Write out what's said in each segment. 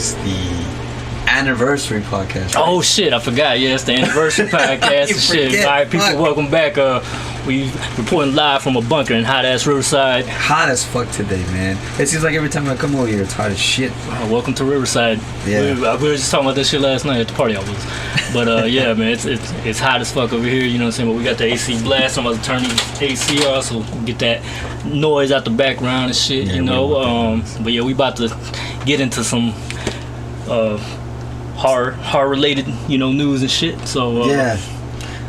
it's the anniversary podcast. Right? Oh shit, I forgot. Yeah, it's the anniversary podcast and shit. All right, people, welcome back. We reporting live from a bunker in hot ass Riverside. Hot as fuck today, man. It seems like every time I come over here, it's hot as shit. Welcome to Riverside. Yeah, we were just talking about this shit last night at the party I was. But yeah, man, it's hot as fuck over here. You know what I'm saying? But we got the AC blast. I'm about to turn the AC off so get that noise out the background and shit. Yeah, you know. But yeah, we about to get into some horror related, you know, news and shit. So yeah.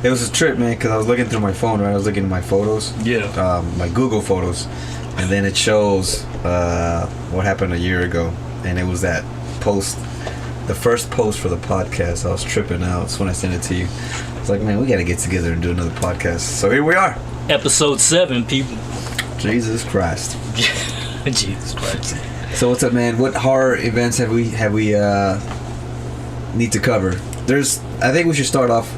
It was a trip, man, because I was looking through my phone, right? I was looking at my photos. Yeah. My Google photos. And then it shows what happened a year ago. And it was that post, the first post for the podcast. I was tripping out. That's when I sent it to you. I was like, man, we got to get together and do another podcast. So here we are. Episode 7, people. Jesus Christ. Jesus Christ. So what's up, man? What horror events have we need to cover? I think we should start off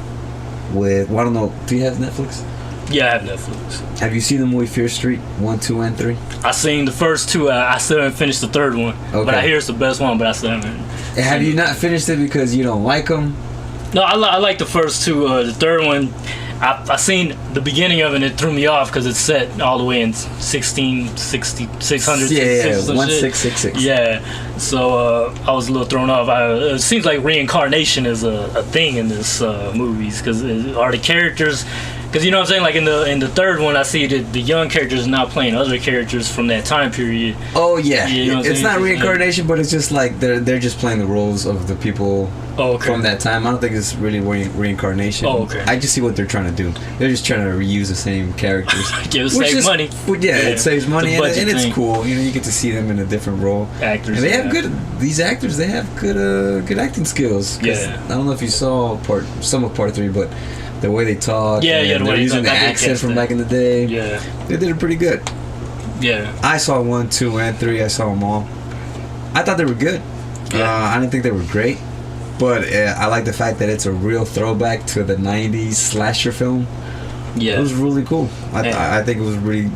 with, well, I don't know, do you have Netflix? Yeah, I have Netflix. Have you seen the movie Fear Street 1, 2, and 3? I seen the first 2. I still haven't finished the third one. Okay. But I hear it's the best one, but I still haven't. Have you not finished it because you don't like them? No, I like the first 2. The third one, I seen the beginning of it and it threw me off because it's set all the way in 1660, 600. Yeah, 1666. Yeah, so I was a little thrown off. It seems like reincarnation is a thing in this movies because are the characters. Because you know what I'm saying, like in the third one, I see that the young characters are now playing other characters from that time period. Oh yeah, you know it's not reincarnation, but it's just like they're just playing the roles of the people from that time. I don't think it's really reincarnation. Oh, okay. I just see what they're trying to do. They're just trying to reuse the same characters. Yeah, it saves money. Yeah, it saves money, and it's cool. You know, you get to see them in a different role. Actors, and they have these actors. They have good acting skills. Yeah. I don't know if you saw some of part 3, but the way they talk, they're using the accent from back in the day. Yeah, they did it pretty good. Yeah, I saw 1, 2, and 3. I saw them all. I thought they were good. I didn't think they were great, but I like the fact that it's a real throwback to the '90s slasher film. Yeah, it was really cool. I think it was really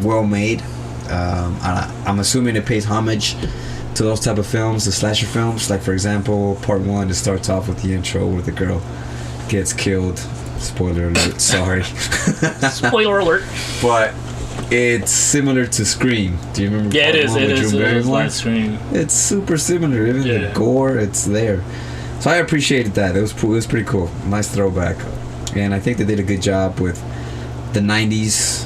well made. I'm assuming it pays homage to those type of films, the slasher films. Like for example, part 1, it starts off with the intro where the girl gets killed. Spoiler alert, sorry. Spoiler alert. But it's similar to Scream. Do you remember? Yeah, it is like Scream. It's super similar. Even the gore, it's there. So I appreciated that. It was pretty cool. Nice throwback. And I think they did a good job with the 90s.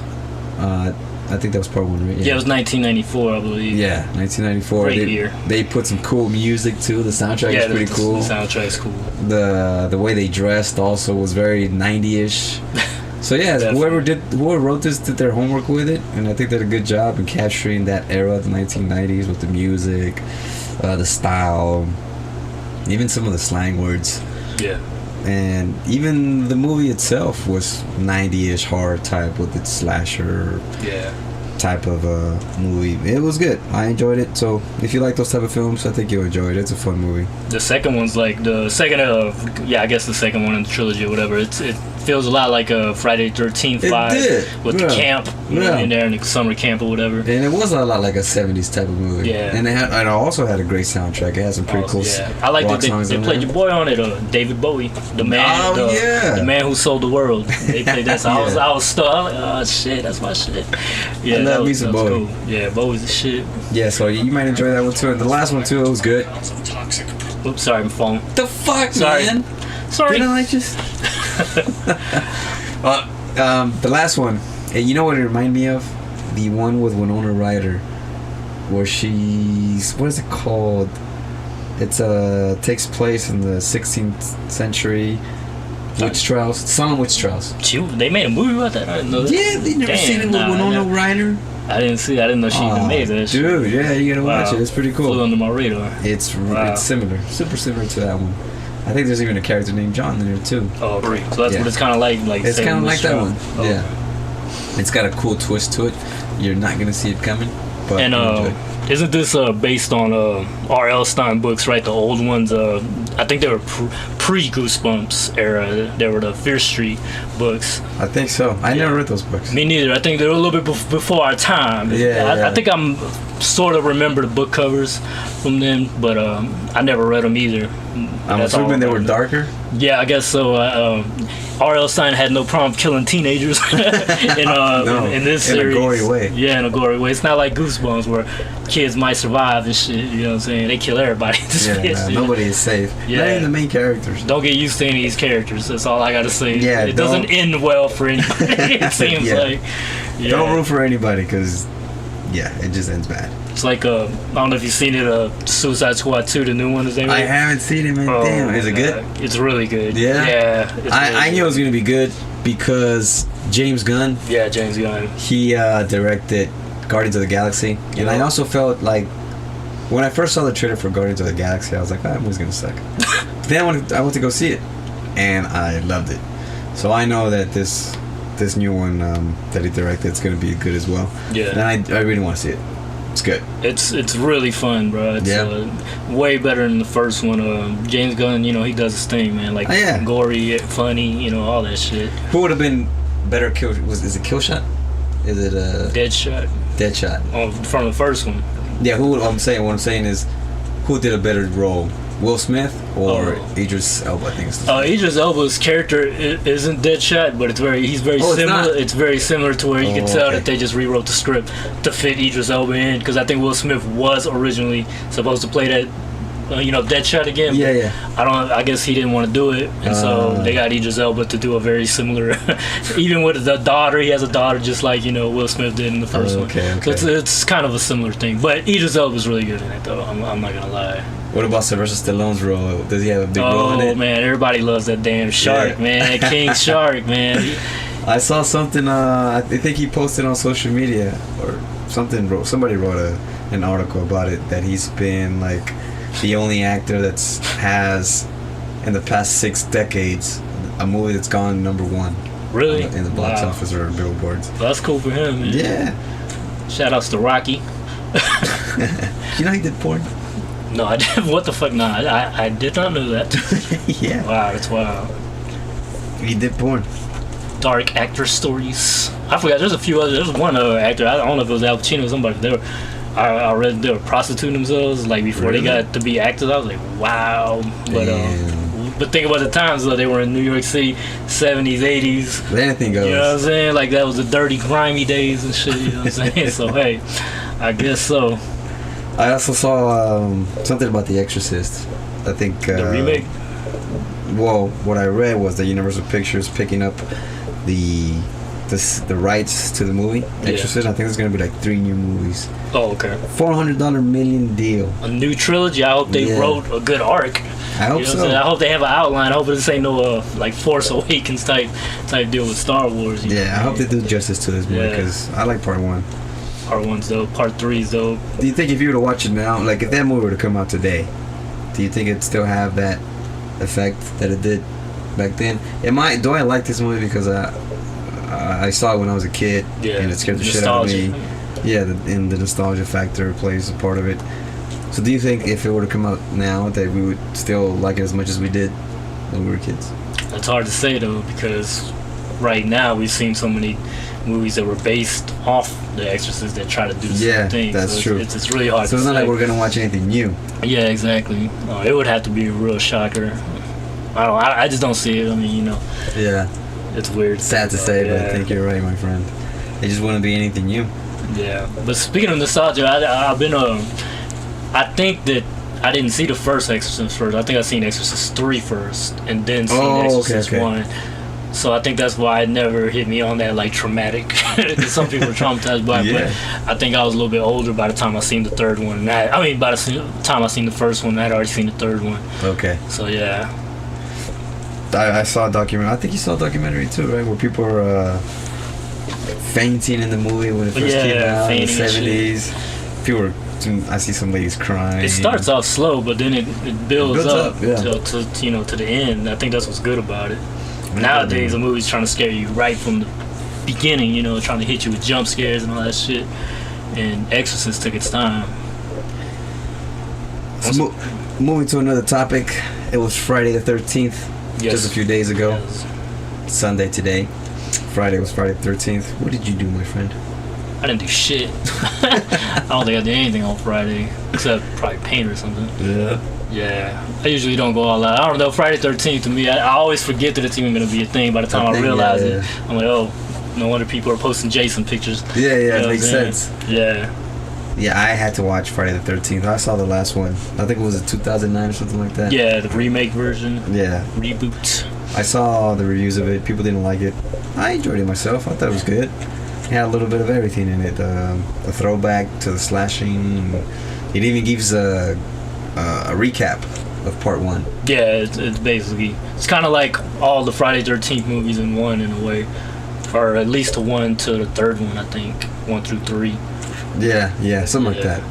I think that was part 1, right? Yeah, it was 1994, I believe. Yeah, 1994. Great year. They put some cool music too. The soundtrack is pretty cool. The soundtrack's cool. The way they dressed also was very 90-ish. So yeah, whoever wrote this did their homework with it, and I think they did a good job in capturing that era, the 1990s, with the music, the style, even some of the slang words. Yeah. And even the movie itself was 90-ish horror type with its slasher type of movie. It was good. I enjoyed it. So if you like those type of films, I think you'll enjoy it. It's a fun movie. The second one's like the second I guess the second one in the trilogy or whatever. It feels a lot like a Friday the 13th vibe with the camp in there in the summer camp or whatever. And it was a lot like a 70s type of movie. Yeah. And it also had a great soundtrack. It had some pretty cool I like that they played your boy on it, David Bowie, the man, the man who sold the world. They played that. So I was stuck. I was like, oh shit, that's my shit. Yeah, I love me some Bowie. Cool. Yeah, Bowie's the shit. Yeah, so you might enjoy that one too. And the last one too, it was good. Oops, sorry, my phone. The fuck, man? Sorry. Didn't I just? The last one. And you know what it reminded me of? The one with Winona Ryder, where she's, what is it called? It's takes place in the 16th century. Witch trials, Salem witch trials. They made a movie about that. I didn't know that. Yeah, they never seen it with Winona Ryder. I didn't see. I didn't know she even made that. Dude, yeah, you gotta watch it. It's pretty cool. Flew under my radar. It's similar, super similar to that one. I think there's even a character named John in there too. Oh, great. So that's what it's kind of like. It's kind of like that one. Oh. Yeah. It's got a cool twist to it. You're not gonna see it coming. But and isn't this based on R.L. Stein books, right? The old ones. I think they were pre-Goosebumps era. They were the Fear Street books. I think so. I never read those books. Me neither. I think they were a little bit before our time. I think I'm sort of remember the book covers from them, but I never read them either. I'm assuming they were darker? Yeah, I guess so. R.L. Stein had no problem killing teenagers in this series. In a gory way. Yeah, in a gory way. It's not like Goosebumps where kids might survive and shit. You know what I'm saying? They kill everybody. Nobody is safe. Yeah. Not even the main characters. Don't get used to any of these characters. That's all I gotta say. Yeah, it doesn't end well for anybody. It seems like. Yeah. Don't root for anybody because, it just ends bad. It's like I don't know if you've seen it. Suicide Squad 2, the new one. Is I haven't seen it, man. Damn, is it good? It's really good. Yeah. Yeah. I knew it was gonna be good because James Gunn. Yeah, James Gunn. He directed Guardians of the Galaxy, and I also felt like when I first saw the trailer for Guardians of the Galaxy, I was like, that movie's gonna suck. Then I went to go see it, and I loved it. So I know that this new one that he directed is gonna be good as well. Yeah. And I really want to see it. It's good. It's really fun, bro. It's way better than the first one. James Gunn, he does his thing, man. Like gory, funny, all that shit. Who would have been better? Is it Killshot? Is it Deadshot? Deadshot. From the first one. Yeah. What I'm saying is, who did a better role? Will Smith or Idris Elba? I think it's Idris Elba's character isn't Deadshot, but he's very similar. It's very similar to where you can tell that they just rewrote the script to fit Idris Elba in, because I think Will Smith was originally supposed to play that Deadshot again. Yeah. I guess he didn't want to do it, and so they got Idris Elba to do a very similar. Even with the daughter, he has a daughter just like Will Smith did in the first one. Okay. So it's kind of a similar thing, but Idris Elba's really good in it, though. I'm not gonna lie. What about Sylvester Stallone's role? Does he have a big role in it? Oh man, everybody loves that damn shark, man. King Shark, man. I saw something. I think he posted on social media or something. Somebody wrote an article about it, that he's been like the only actor that's has in the past 6 decades a movie that's gone #1. Really? In the box office or billboards. Well, that's cool for him, man. Yeah. Shout outs to Rocky. You know he did porn? No, I did. What the fuck? No, I did not know that. Yeah. Wow, that's wild. He did porn. Dark actor stories. I forgot. There's a few other. There's one other actor. I don't know if it was Al Pacino or somebody. I read they were prostituting themselves like before they got to be actors. I was like, wow. But think about the times though. They were in New York City, 70s, 80s. Anything goes. You know what I'm saying? Like that was the dirty, grimy days and shit. You know what I'm saying? So hey, I guess so. I also saw something about The Exorcist. I think the remake. Well, what I read was that Universal Pictures picking up the rights to the movie Exorcist. I think there's gonna be like 3 new movies. Oh, okay. $400 million deal. A new trilogy. I hope they wrote a good arc. I hope so. I hope they have an outline. I hope this ain't no like Force Awakens type deal with Star Wars. I hope they do justice to this movie because I like Part 1. Part 1's dope. Part 3's dope. Do you think if you were to watch it now, like if that movie were to come out today, do you think it'd still have that effect that it did back then? Do I like this movie because I saw it when I was a kid and it scared the shit out of me? Yeah, and the nostalgia factor plays a part of it. So do you think if it were to come out now that we would still like it as much as we did when we were kids? It's hard to say though, because right now we've seen so many movies that were based off The Exorcist that try to do the same thing. That's so true. It's really hard to say. So it's not like we're gonna watch anything new. Yeah, exactly. It would have to be a real shocker. I just don't see it. I mean, Yeah. It's weird. Sad to say, but I think you're right, my friend. It just wouldn't be anything new. Yeah. But speaking of nostalgia, I've been I think that I didn't see the first Exorcist first. I think I seen Exorcist 3 first, and then seen Exorcist 1. So I think that's why it never hit me on that like traumatic. Because some people are traumatized by it. But I think I was a little bit older by the time I seen the third one. By the time I seen the first one, I had already seen the third one. Okay. So yeah. I saw a documentary. I think you saw a documentary too, right? Where people were fainting in the movie when it first came out in the 70s. People were. I see some ladies crying. It starts off slow, but then it builds up to the end. I think that's what's good about it. Nowadays, a movie's trying to scare you right from the beginning, trying to hit you with jump scares and all that shit. And Exorcist took its time. So moving to another topic. It was Friday the 13th, just a few days ago. Yes. Sunday today. Friday was Friday the 13th. What did you do, my friend? I didn't do shit. I don't think I did anything on Friday, except probably paint or something. Yeah. I usually don't go all out. I don't know, Friday 13th to me, I always forget that it's even going to be a thing. By the time I realize it, I'm like, oh, no wonder people are posting Jason pictures. Yeah, you know it makes sense. Yeah. Yeah, I had to watch Friday the 13th. I saw the last one. I think it was 2009 or something like that. Yeah, the remake version. Yeah. Reboot. I saw the reviews of it. People didn't like it. I enjoyed it myself. I thought it was good. It had a little bit of everything in it. A throwback to the slashing. It even gives a recap of part one. Yeah, it's basically, it's kind of like all the Friday 13th movies in one, in a way. Or at least the one to the third one, I think. 1 through 3. Yeah, something like that.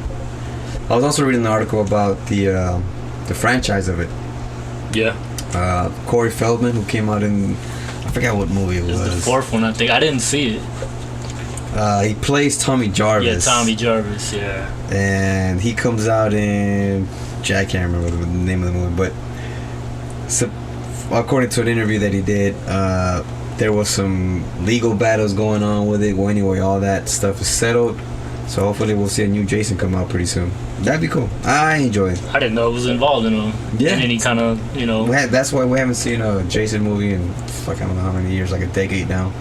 I was also reading an article about the franchise of it. Yeah. Corey Feldman, who came out in, I forgot what movie it was. It's the fourth one, I think. I didn't see it. He plays Tommy Jarvis. Yeah, Tommy Jarvis, yeah. And he comes out in, I can't remember the name of the movie, but according to an interview that he did, there was some legal battles going on with it. Well, anyway, all that stuff is settled. So hopefully we'll see a new Jason come out pretty soon. That'd be cool. I enjoy it. I didn't know it was involved in any kind of, That's why we haven't seen a Jason movie in, I don't know how many years, like a decade now.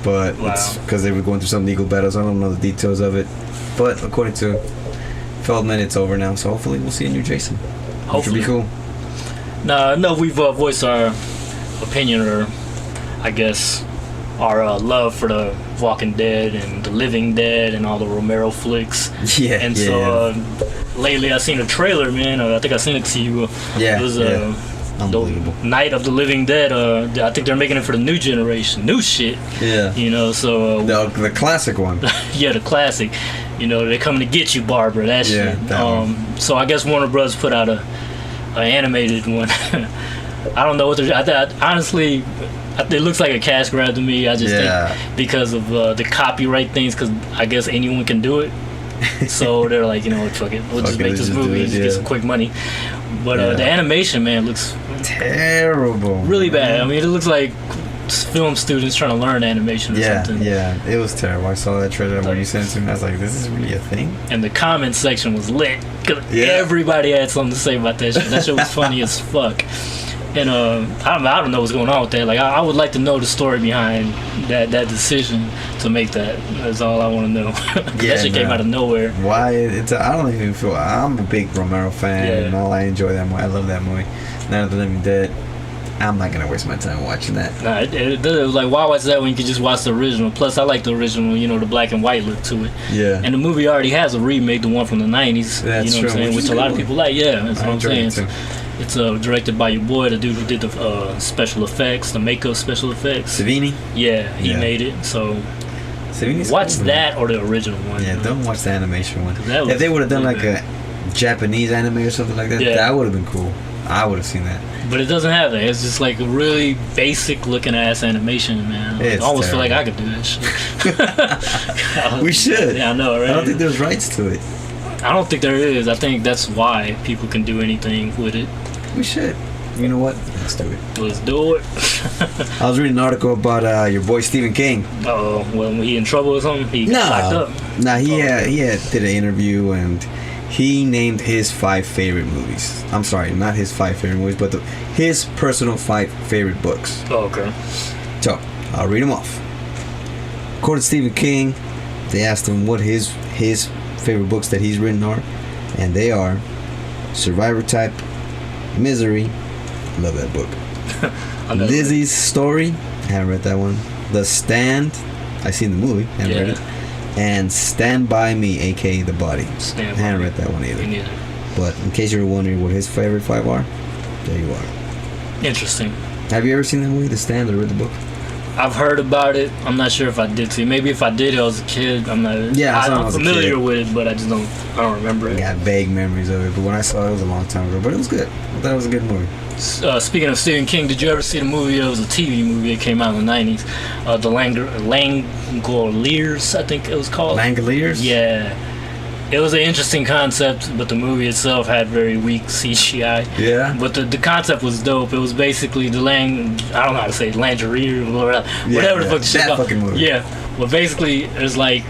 But it's because they were going through some legal battles. I don't know the details of it. But according to Feldman, it's over now. So hopefully we'll see a new Jason. Hopefully. Which would be cool. No, we've voiced our opinion, or I guess our love for the Walking Dead and the Living Dead and all the Romero flicks. Yeah. And so lately I seen a trailer, man. I think I sent it to you. Yeah. It was unbelievable. The Night of the Living Dead. I think they're making it for the new generation, new shit. Yeah. So the classic one. Yeah, the classic. They're coming to get you, Barbara. That shit. That one. So I guess Warner Bros. Put out a animated one. I don't know what they're. Honestly, it looks like a cash grab to me. I just think because of the copyright things, because I guess anyone can do it. So they're like, fuck it, we'll just make this movie and get some quick money. But the animation, man, looks terrible. Really bad. I mean, it looks like film students trying to learn animation or something. Yeah, it was terrible. I saw that trailer when you sent it to me. I was like, this is really a thing? And the comment section was lit. Everybody had something to say about that shit. That shit was funny as fuck. And I don't know what's going on with that. Like, I would like to know the story behind that decision to make that. That's all I want to know. That shit came out of nowhere. Why? I don't even feel. I'm a big Romero fan, and all I enjoy that movie. I love that movie. Night of the Living Dead. I'm not gonna waste my time watching that. Nah, it was like, why watch that when you could just watch the original? Plus, I like the original, the black and white look to it. Yeah. And the movie already has a remake, the one from the 90s. That's true. What I'm saying? Which a lot of people like. Yeah, that's what I'm saying. It's directed by your boy, the dude who did the special effects, the makeup special effects. Savini? Yeah, he made it. So Savini's watch that or the original one. Yeah, don't watch the animation one. If they would have done like a Japanese anime or something like that, that would have been cool. I would have seen that. But it doesn't have that. It's just like a really basic looking ass animation, man. I almost feel like I could do that shit. We should. Yeah, I know, right? I don't think there's rights to it. I don't think there is. I think that's why people can do anything with it. We should. You know what? Let's do it. Let's do it. I was reading an article about your boy Stephen King. Oh, well, when he in trouble or something, he got locked up. Nah, he did an interview and he named his 5 favorite movies. I'm sorry, not his 5 favorite movies, but his personal 5 favorite books. Oh, okay. So, I'll read them off. According to Stephen King, they asked him what his favorite books that he's written are, and they are Survivor Type, Misery, love that book. Lizzie's Story, I haven't read that one. The Stand, I've seen the movie, haven't read it. And Stand By Me, aka The Body. I haven't read that one either. Me neither. But in case you're wondering what his favorite 5 are, there you are. Interesting. Have you ever seen that movie, The Stand, or read the book? I've heard about it. I'm not sure if I did see. Maybe if I did, I was a kid. I'm familiar with it, but I don't remember it. I got vague memories of it, but when I saw it was a long time ago. But it was good. I thought it was a good movie. Speaking of Stephen King, did you ever see the movie? It was a TV movie. It came out in the 90s. The Langoliers, I think it was called. Langoliers? Yeah. It was an interesting concept, but the movie itself had very weak CGI. Yeah. But the concept was dope. It was basically I don't know how to say it, lingerie or whatever the fuck shit. That fucking movie. Yeah. Well, basically, it's like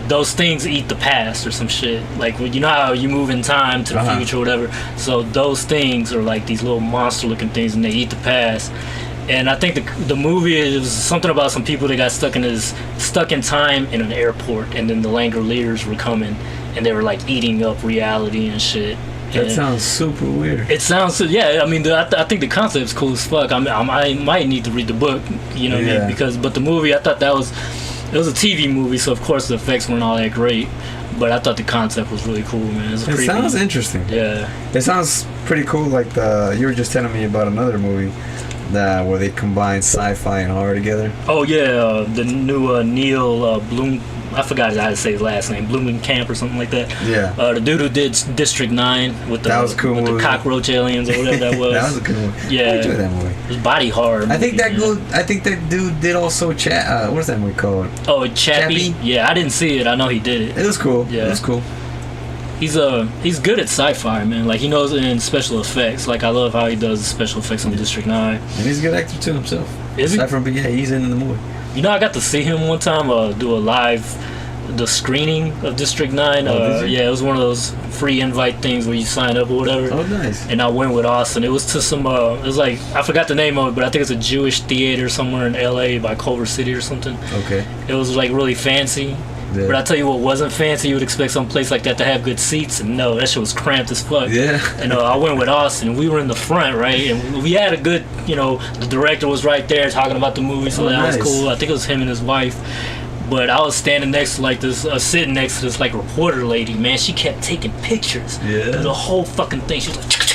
those things eat the past or some shit. Like, you know how you move in time to the future or whatever. So those things are like these little monster-looking things, and they eat the past. And I think the movie is something about some people that got stuck in time in an airport, and then the Langoliers were coming, and they were like eating up reality and shit. That sounds super weird. It sounds, yeah. I mean, I think the concept's cool as fuck. I might need to read the book, you know what I mean? But the movie, I thought it was a TV movie, so of course the effects weren't all that great. But I thought the concept was really cool, man. It sounds interesting. Yeah. It sounds pretty cool. Like you were just telling me about another movie where they combine sci-fi and horror together. Oh yeah, the new Neil Bloom. I forgot how to say his last name. Blumenkamp or something like that. Yeah. The dude who did District 9 with that was cool with the cockroach aliens or whatever that was. That was a good one. Yeah. I enjoyed that movie. It was body horror. I think that dude did also what's that movie called? Oh, Chappie? Yeah, I didn't see it. I know he did it. It was cool. Yeah. It was cool. He's good at sci-fi, man. Like, he knows in special effects. Like, I love how he does special effects on District 9. And he's a good actor too himself. Is he? He's in the movie. You know, I got to see him one time do the screening of District 9. Yeah, it was one of those free invite things where you sign up or whatever. Oh, nice. And I went with Austin. It was to some, it was like, I forgot the name of it, but I think it's a Jewish theater somewhere in LA by Culver City or something. Okay. It was like really fancy. Yeah. But I tell you what wasn't fancy, you would expect some place like that to have good seats, and no, that shit was cramped as fuck. Yeah. And I went with Austin, and we were in the front, right? And we had a good, the director was right there talking about the movie, so that was cool. I think it was him and his wife. But I was standing next to like this, sitting next to this like reporter lady, man. She kept taking pictures. Yeah. The whole fucking thing. She was like,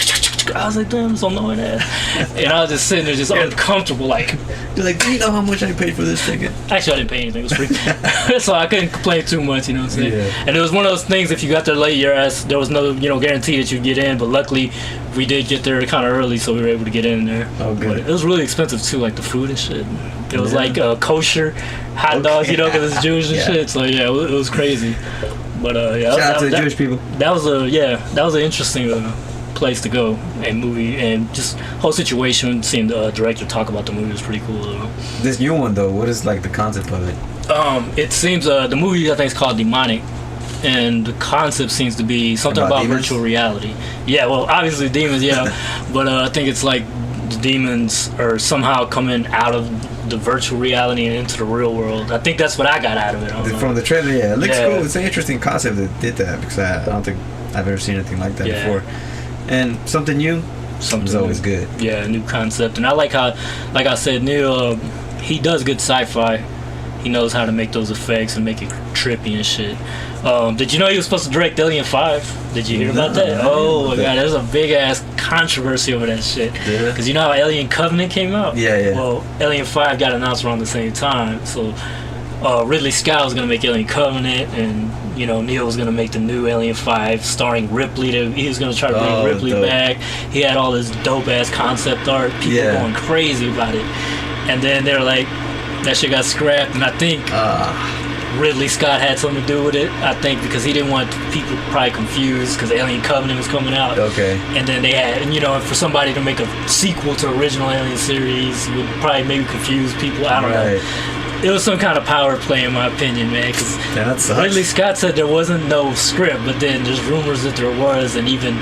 I was like, damn, so annoying ass. And I was just sitting there, just uncomfortable, like. You're like, do you know how much I paid for this ticket? Actually, I didn't pay anything. It was free. So I couldn't complain too much, you know what I'm saying? Yeah. And it was one of those things, if you got there late, there was no, guarantee that you'd get in. But luckily, we did get there kind of early, so we were able to get in there. Oh, good. But it was really expensive, too, like the food and shit. It was like kosher hot dogs, because it's Jewish and shit. So, yeah, it was crazy. But, yeah. Shout out to the Jewish people. That was an interesting place to go and movie, and just whole situation, seeing the director talk about the movie was pretty cool though. This new one though, what is like the concept of it? It seems the movie I think is called Demonic, and the concept seems to be something about virtual reality. Yeah, well obviously demons, but I think it's like the demons are somehow coming out of the virtual reality and into the real world. I think that's what I got out of it. From the trailer, it looks cool. It's an interesting concept that did that, because I don't think I've ever seen anything like that before. And something new, something's always good. Yeah, new concept. And I like how, like I said, Neil, he does good sci-fi. He knows how to make those effects and make it trippy and shit. Did you know he was supposed to direct Alien 5? Did you hear about that? Oh my god, there's a big ass controversy over that shit. Because you know how Alien Covenant came out? Yeah. Well, Alien 5 got announced around the same time. So Ridley Scott was going to make Alien Covenant, and Neil was going to make the new Alien 5 starring Ripley. He was going to try to bring Ripley back. He had all this dope ass concept art. People going crazy about it. And then they're like, that shit got scrapped, and I think Ridley Scott had something to do with it. I think because he didn't want people probably confused, because Alien Covenant was coming out. Okay. And then they had, for somebody to make a sequel to original Alien series would probably maybe confuse people. I don't know. It was some kind of power play, in my opinion, man. Because Ridley Scott said there wasn't no script, but then there's rumors that there was, and even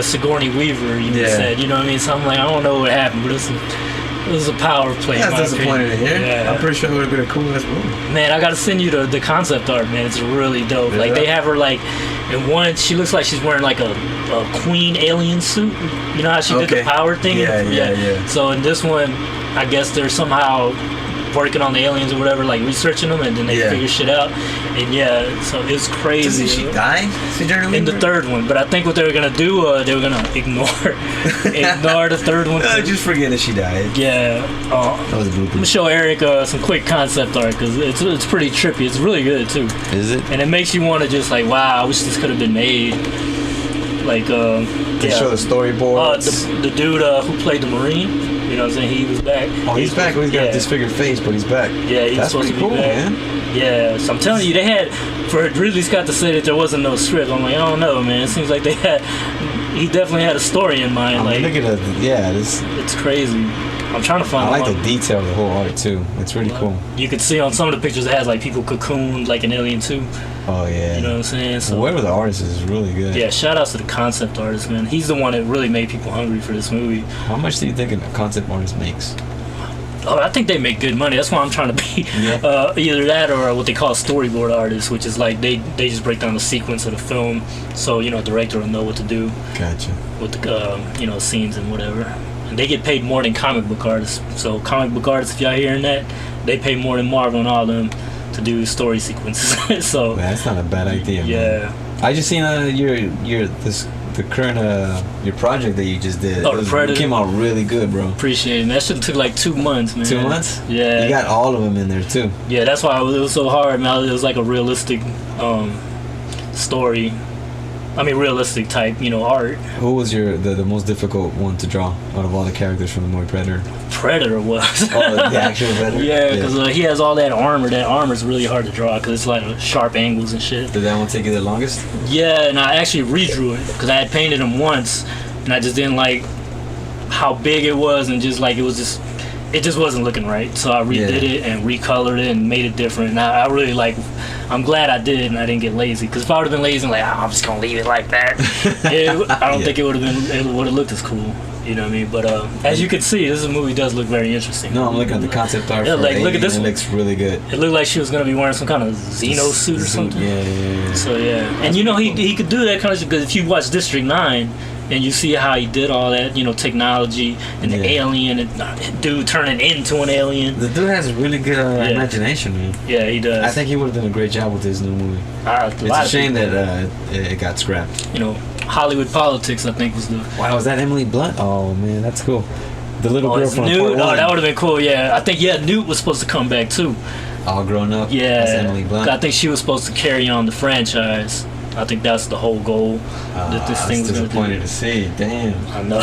Sigourney Weaver said, you know what I mean? So I'm like, I don't know what happened, but it was a power play. That's disappointing to hear. Yeah. I'm pretty sure it would have been a cool ass movie. Man, I gotta send you the concept art, man. It's really dope. Yeah. Like, they have her like in one, she looks like she's wearing like a queen alien suit. You know how she did the power thing? Yeah. So in this one, I guess they're somehow working on the aliens or whatever, like researching them, and then they figure shit out. And so it's crazy. Doesn't she die in the third one? But I think what they were gonna do, they were gonna ignore the third one. Just forget that she died. Yeah. That was a blooper. I'm gonna show Eric some quick concept art, because it's pretty trippy. It's really good too. Is it? And it makes you want to just like, wow, I wish this could have been made. Like They show the storyboards. The dude who played the Marine, you know what I'm saying? He was back. Oh, he's back. He's got a disfigured face, but he's back. Yeah, he's That's supposed pretty to be cool, back. man. Yeah, so I'm telling you, they had, for Ridley Scott to say that there wasn't no script, I'm like, I don't know, man. It seems like he definitely had a story in mind. Like, look at this. It's crazy. I'm trying to find. I like the detail of the whole art too. It's really cool. You could see on some of the pictures it has like people cocooned like an Alien 2. Oh yeah. You know what I'm saying? So whoever the artist is really good. Yeah, shout outs to the concept artist, man. He's the one that really made people hungry for this movie. How much do you think a concept artist makes? Oh, I think they make good money. That's why I'm trying to be either that or what they call storyboard artists, which is like they just break down the sequence of the film, so director will know what to do. Gotcha. With the scenes and whatever, and they get paid more than comic book artists. So comic book artists, if y'all hearing that, they pay more than Marvel and all them to do story sequences. So that's not a bad idea. Yeah. Man. I just seen the current your project that you just did. Oh, the Predator. It came out really good, bro. Appreciate it. That shit took like 2 months, man. 2 months? Yeah. You got all of them in there too. Yeah, that's why it was so hard, man. It was like a realistic story. I mean, realistic type, art. Who was the most difficult one to draw out of all the characters from the movie Predator? Predator was. Oh, the actual Predator? Yeah, because he has all that armor. That armor's really hard to draw because it's like sharp angles and shit. Did that one take you the longest? Yeah, and I actually redrew it because I had painted him once, and I just didn't like how big it was, and just like it just wasn't looking right. So I redid it and recolored it and made it different. And I really I'm glad I did and I didn't get lazy. Because if I would have been lazy and I'm just gonna leave it like that, I don't think it would have looked as cool. You know what I mean? But as you can see, this movie does look very interesting. No, I'm looking at the concept art. Yeah, look at this one. It looks really good. It looked like she was gonna be wearing some kind of Xeno suit or something. Yeah. So and he could do that kind of shit because if you watch District 9. And you see how he did all that, technology and the alien and dude turning into an alien. The dude has a really good imagination, man. Yeah, he does. I think he would have done a great job with this new movie. It's a shame that it got scrapped. Hollywood Politics, I think, was the... Wow, was that Emily Blunt? Oh, man, that's cool. The little girl from Newt? Part 1. Oh, that would have been cool, yeah. I think, Newt was supposed to come back, too. All grown up? Yeah. That's Emily Blunt? I think she was supposed to carry on the franchise. I think that's the whole goal that this thing was going to do. Disappointed to see. Damn. I know.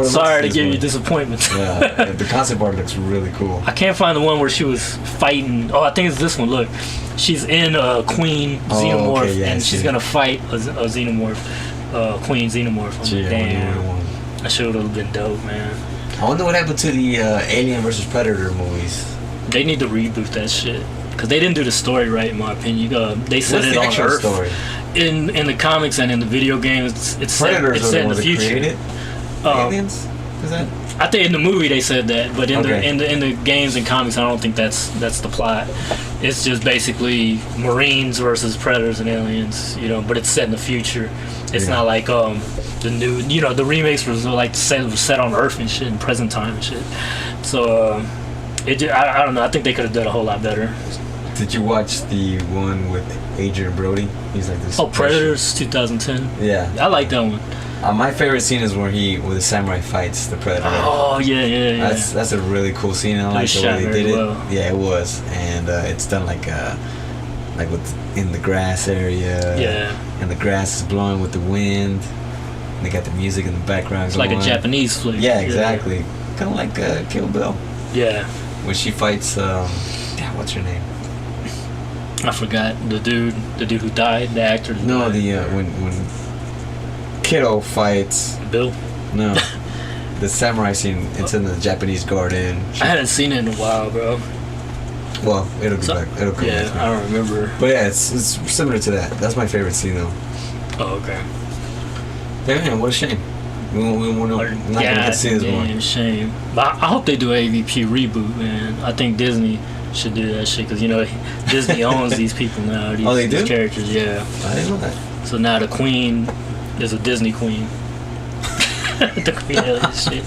Sorry to give you disappointment. Yeah, the concept art looks really cool. I can't find the one where she was fighting. Oh, I think it's this one. Look, she's in a Queen Xenomorph, and she's going to fight a Xenomorph, Queen Xenomorph. Damn. That shit would have been dope, man. I wonder what happened to the Alien vs. Predator movies. They need to reboot that shit. Because they didn't do the story right, in my opinion. They set it on Earth. Story? In the comics and in the video games, it's set in the future. Aliens? Is that? I think in the movie they said that, but in the games and comics, I don't think that's the plot. It's just basically Marines versus Predators and aliens, But it's set in the future. It's not like the new, the remakes were like set on Earth and shit, in present time and shit. So I don't know. I think they could have done a whole lot better. Did you watch the one with Adrian Brody? He's like this. Oh, Predators 2010. Yeah, I like that one. My favorite scene is where the samurai fights the Predator. Oh yeah. That's a really cool scene. I like the way they did it. Well. Yeah, it was, and it's done like in the grass area. Yeah. And the grass is blowing with the wind. And they got the music in the background. It's like a Japanese flick. Yeah, exactly. Kind of like Kill Bill. Yeah. When she fights, what's her name? I forgot the dude who died, the actor. No, when Kiddo fights Bill. No, the samurai scene. It's in the Japanese garden. I hadn't seen it in a while, bro. Well, it'll be back. It'll come back. I don't remember. But yeah, it's similar to that. That's my favorite scene though. Oh, okay. Damn, what a shame. We're not gonna get to see this one. Shame. But I hope they do an AVP reboot, man. I think Disney should do that shit because Disney owns these people now. These characters, yeah. I didn't know that. So now the Queen is a Disney Queen. The Queen alien shit.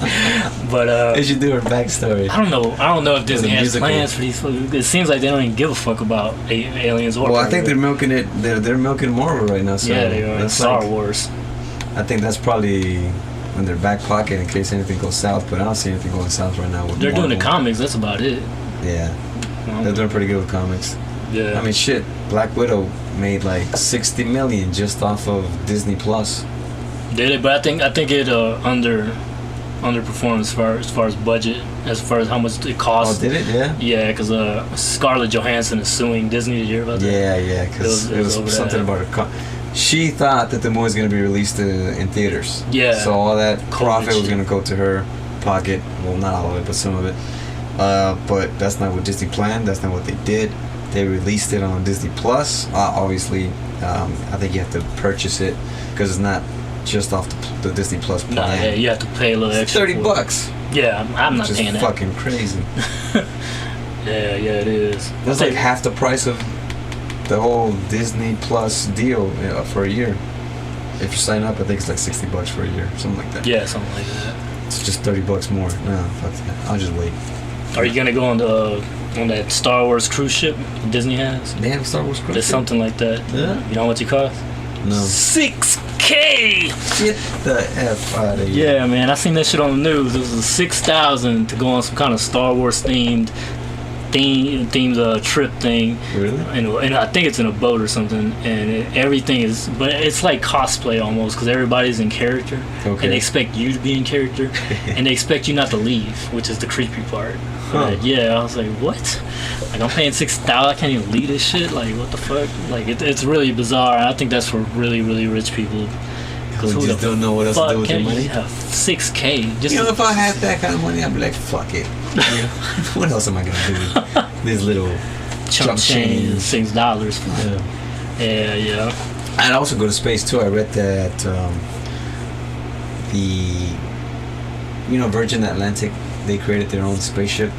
But they should do her backstory. I don't know if Disney has plans for these. It seems like they don't even give a fuck about aliens or. Well, I think they're milking it. They're milking Marvel right now. So yeah, they are. Star Wars. I think that's probably in their back pocket in case anything goes south. But I don't see anything going south right now. They're doing the comics. That's about it. Yeah, they're doing pretty good with comics. Yeah. I mean, shit. Black Widow made like $60 million just off of Disney Plus. Did it? But I think it underperformed as far as budget, as far as how much it cost. Oh, did it? Yeah. Yeah, because Scarlett Johansson is suing Disney. Did you hear about that? Yeah, because it was something about her. She thought that the movie was going to be released in theaters. Yeah. So all that profit was going to go to her pocket. Well, not all of it, but some of it. But that's not what Disney planned. That's not what they did. They released it on Disney Plus. Obviously, I think you have to purchase it because it's not just off the Disney Plus plan. Nah, yeah, you have to pay a little extra. $30. Yeah, I'm not paying that. Fucking crazy. Yeah, it is. That's like half the price of the whole Disney Plus deal for a year. If you sign up, I think it's like $60 for a year, something like that. Yeah, something like that. It's just $30 more. No, fuck that. I'll just wait. Are you gonna go on that Star Wars cruise ship Disney has? They have a Star Wars cruise There's ship? something like that. Yeah. You know how much it costs? No. $6,000. Get the F out of here. Yeah, man, I seen that shit on the news. It was $6,000 to go on some kind of Star Wars themed trip thing. Really? And I think it's in a boat or something. And everything is, but it's like cosplay almost because everybody's in character. Okay. And they expect you to be in character, and they expect you not to leave, which is the creepy part. Huh. Yeah, I was like, what? Like, I'm paying $6,000. I can't even leave this shit. Like, what the fuck? Like, it's really bizarre. I think that's for really, really rich people. Who just don't know what else to do with their money. Yeah, $6,000. Just If I had that kind of money, I'd be like, fuck it. What else am I gonna do with this little chump change, $6. Yeah. I'd also go to space too. I read that Virgin Atlantic, they created their own spaceship.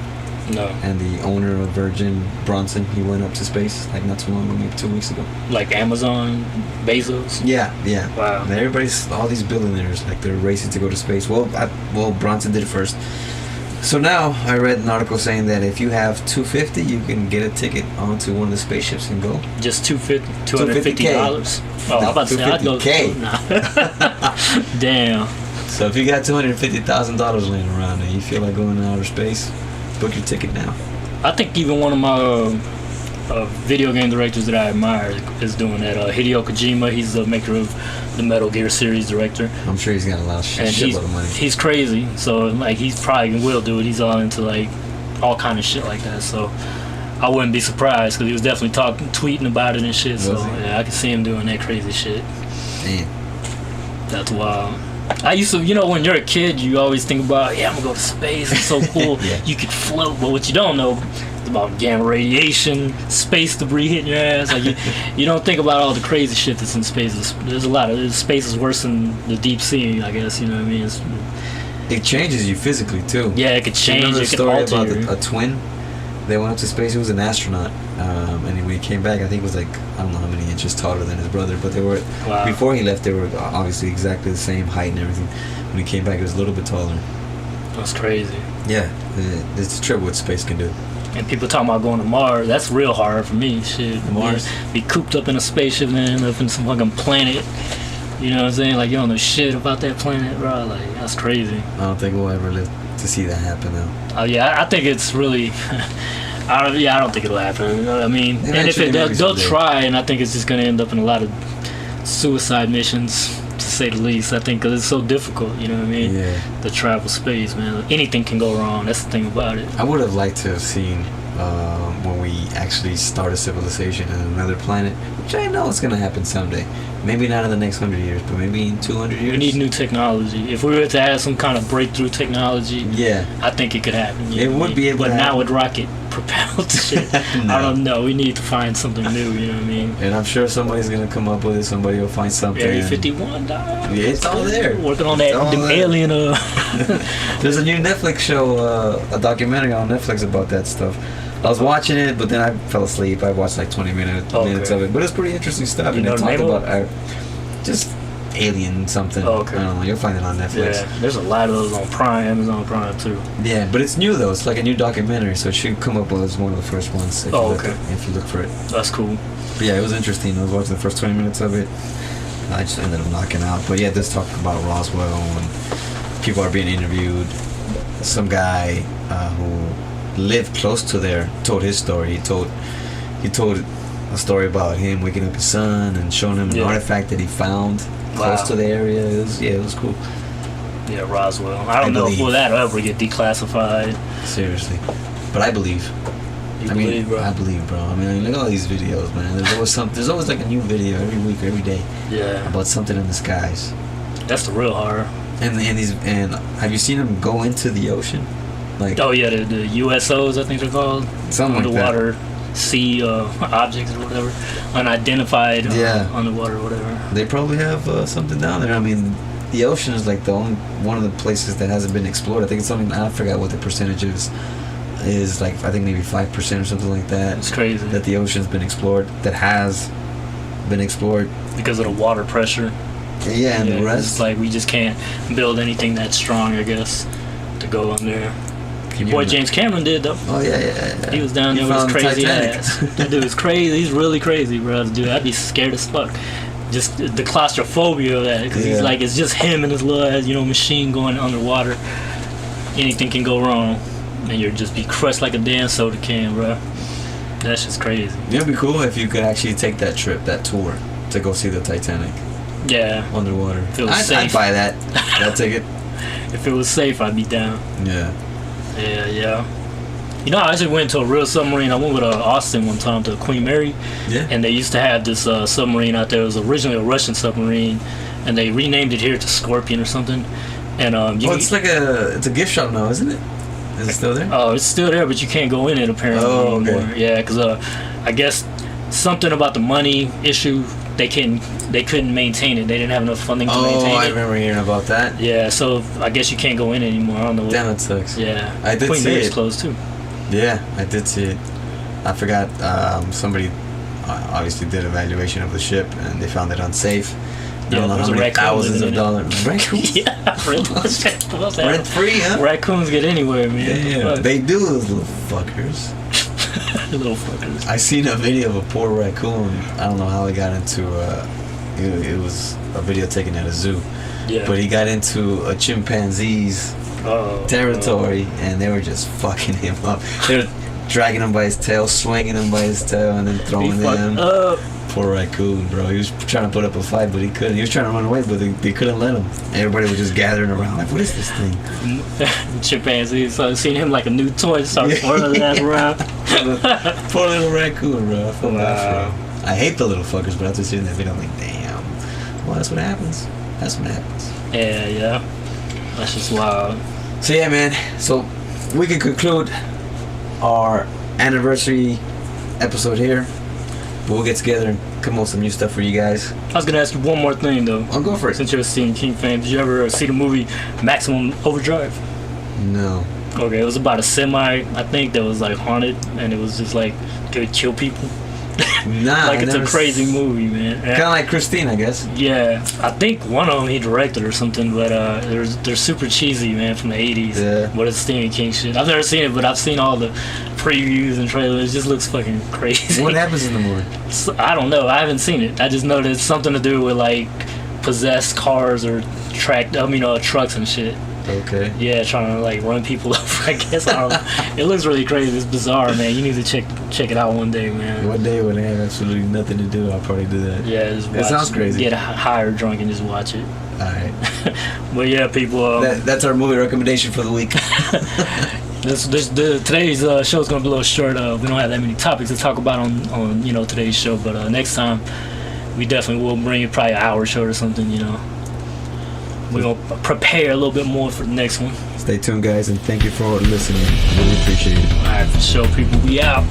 No. And the owner of Virgin, Bronson, he went up to space like not too long ago, maybe 2 weeks ago. Like Amazon, Bezos? Yeah. Wow. And all these billionaires, like they're racing to go to space. Well, Bronson did it first. So now I read an article saying that if you have $250, you can get a ticket onto one of the spaceships and go. Just $250? Oh, I'm about to say I'd go. Nah. Damn. So if you got $250,000 laying around and you feel like going to outer space, book your ticket now. I think even one of my video game directors that I admire is doing that. Hideo Kojima, he's the maker of the Metal Gear series director. I'm sure he's got a lot of shitload of money. He's crazy, so like he's probably will do it. He's all into like all kind of shit like that. So I wouldn't be surprised because he was definitely tweeting about it and shit. So yeah, I can see him doing that crazy shit. Damn. That's wild. I used to, when you're a kid, you always think about, I'm gonna go to space. It's so cool. Yeah. You could float, but what you don't know is about gamma radiation, space debris hitting your ass. Like you don't think about all the crazy shit that's in space. There's a lot of space is worse than the deep sea, I guess. You know what I mean? It changes you physically too. Yeah, it could change. You know the it could story alter about a twin? They went up to space. He was an astronaut, and when he came back, I think it was like I don't know how many inches taller than his brother. But they were before he left. They were obviously exactly the same height and everything. When he came back, he was a little bit taller. That's crazy. Yeah, it's a trip what space can do. And people talking about going to Mars. That's real hard for me. Shit, Mars. Be cooped up in a spaceship and end up in some fucking planet. You know what I'm saying? Like you don't know shit about that planet, bro. Like that's crazy. I don't think we'll ever live to see that happen though. Oh yeah, I think it's really. I don't think it'll happen. You know what I mean? And if it does, they'll try, and I think it's just gonna end up in a lot of suicide missions, to say the least. I think because it's so difficult. You know what I mean? Yeah. To travel space, man. Anything can go wrong. That's the thing about it. I would have liked to have seen when we actually start a civilization on another planet, which I know it's gonna happen someday. Maybe not in the next 100 years, but maybe in 200 years. We need new technology. If we were to have some kind of breakthrough technology, I think it could happen. It would be able to happen. But now with rocket propelled shit, I don't know. We need to find something new, you know what I mean? And I'm sure somebody's going to come up with it. Somebody will find something. Area 51, dog. Yeah, it's all there. Working on them alien. There's a new Netflix show, a documentary on Netflix about that stuff. I was watching it, but then I fell asleep. I watched like 20 minutes of it. But it's pretty interesting stuff. You know they talk about just alien something. Oh, okay. I don't know. You'll find it on Netflix. Yeah, there's a lot of those on Prime, Amazon Prime too. Yeah, but it's new though. It's like a new documentary, so it should come up as one of the first ones if you look for it. That's cool. But yeah, it was interesting. I was watching the first 20 minutes of it. I just ended up knocking out. But yeah, this talk about Roswell and people are being interviewed. Some guy who lived close to there told his story. He told a story about him waking up his son and showing him an artifact that he found close to the area. It was cool. Yeah, Roswell. I don't know if that'll ever get declassified. Seriously, but I believe. I believe, bro. I believe, bro. I mean, look at all these videos, man. There's always There's always like a new video every week or every day. Yeah. About something in the skies. That's the real horror. And have you seen them go into the ocean? Like, oh yeah, the USOs, I think they're called. Something underwater like that. Sea objects or whatever, unidentified underwater or whatever. They probably have something down there. I mean, the ocean is like the only one of the places that hasn't been explored. I think it's something, I forgot what the percentage is like. I think maybe 5% or something like that. It's crazy that the ocean's been explored. That has been explored because of the water pressure. Yeah, and the rest. It's like we just can't build anything that strong, I guess, to go on there. Your boy James Cameron did though. Oh yeah. He was down there with his crazy ass. That dude is crazy. He's really crazy, bro. Dude, I'd be scared as fuck. Just the claustrophobia of that, because he's like, it's just him and his little ass, machine going underwater. Anything can go wrong, and you'll just be crushed like a damn soda can, bro. That's just crazy. It'd be cool if you could actually take that trip, that tour, to go see the Titanic. Yeah. Underwater. If it was safe. I'd buy that ticket. If it was safe, I'd be down. Yeah. Yeah. I actually went to a real submarine. I went with Austin one time to Queen Mary. Yeah. And they used to have this submarine out there. It was originally a Russian submarine, and they renamed it here to Scorpion or something. And it's a gift shop now, isn't it? Is it still there? Oh, it's still there, but you can't go in it apparently anymore. Yeah, because I guess something about the money issue. They couldn't maintain it. They didn't have enough funding to maintain it. Oh, I remember hearing about that. Yeah, so I guess you can't go in anymore. I don't know. Damn, it sucks. Yeah. I did Queen see Mary's it. closed too. Yeah, I did see it. I forgot. Somebody obviously did evaluation of the ship, and they found it unsafe. I don't know how many thousands of dollars. Raccoons? Yeah, rent free, huh? Raccoons get anywhere, man. Yeah, they do, those little fuckers. Little fuckers. I seen a video of a poor raccoon. I don't know how he got into. It was a video taken at a zoo. Yeah. But he got into a chimpanzee's territory, and they were just fucking him up. They were dragging him by his tail, swinging him by his tail, and then throwing him. Poor raccoon, bro. He was trying to put up a fight, but he couldn't. He was trying to run away, but they couldn't let him. Everybody was just gathering around, like, what is this thing? Chimpanzee. So I seen him like a new toy, started twirling his ass around. Poor little raccoon, bro. I feel bad for him. I hate the little fuckers, but after seeing that video, I'm like, damn. Well, that's what happens. Yeah. That's just wild. So yeah, man. So we can conclude our anniversary episode here. We'll get together and come up with some new stuff for you guys. I was gonna ask you one more thing though. I'll go for it. Since you're seeing King fame, did you ever see the movie Maximum Overdrive? No. Okay, it was about a semi, I think, that was like haunted, and it was just like they would kill people. Nah, like it's a crazy movie, man. Kind of like Christine, I guess. Yeah, I think one of them he directed or something, but they're super cheesy, man, from the 80s. Yeah. But it's Stephen King shit. I've never seen it, but I've seen all the previews and trailers. It just looks fucking crazy. What happens in the movie? I don't know. I haven't seen it. I just know that it's something to do with like possessed cars or trucks and shit. Okay. Yeah, trying to like run people over, I guess. I don't know. It looks really crazy. It's bizarre, man. You need to check it out one day, man. One day when I have absolutely nothing to do, I'll probably do that. Yeah, just watch. It sounds crazy. Get high or drunk and just watch it. Alright. But yeah, people. That's our movie recommendation for the week. Today's show is gonna be a little short. We don't have that many topics to talk about on today's show, but next time we definitely will bring you probably an hour short or something. We're going to prepare a little bit more for the next one. Stay tuned, guys, and thank you for listening. Really appreciate it. All right, for sure, people. We out.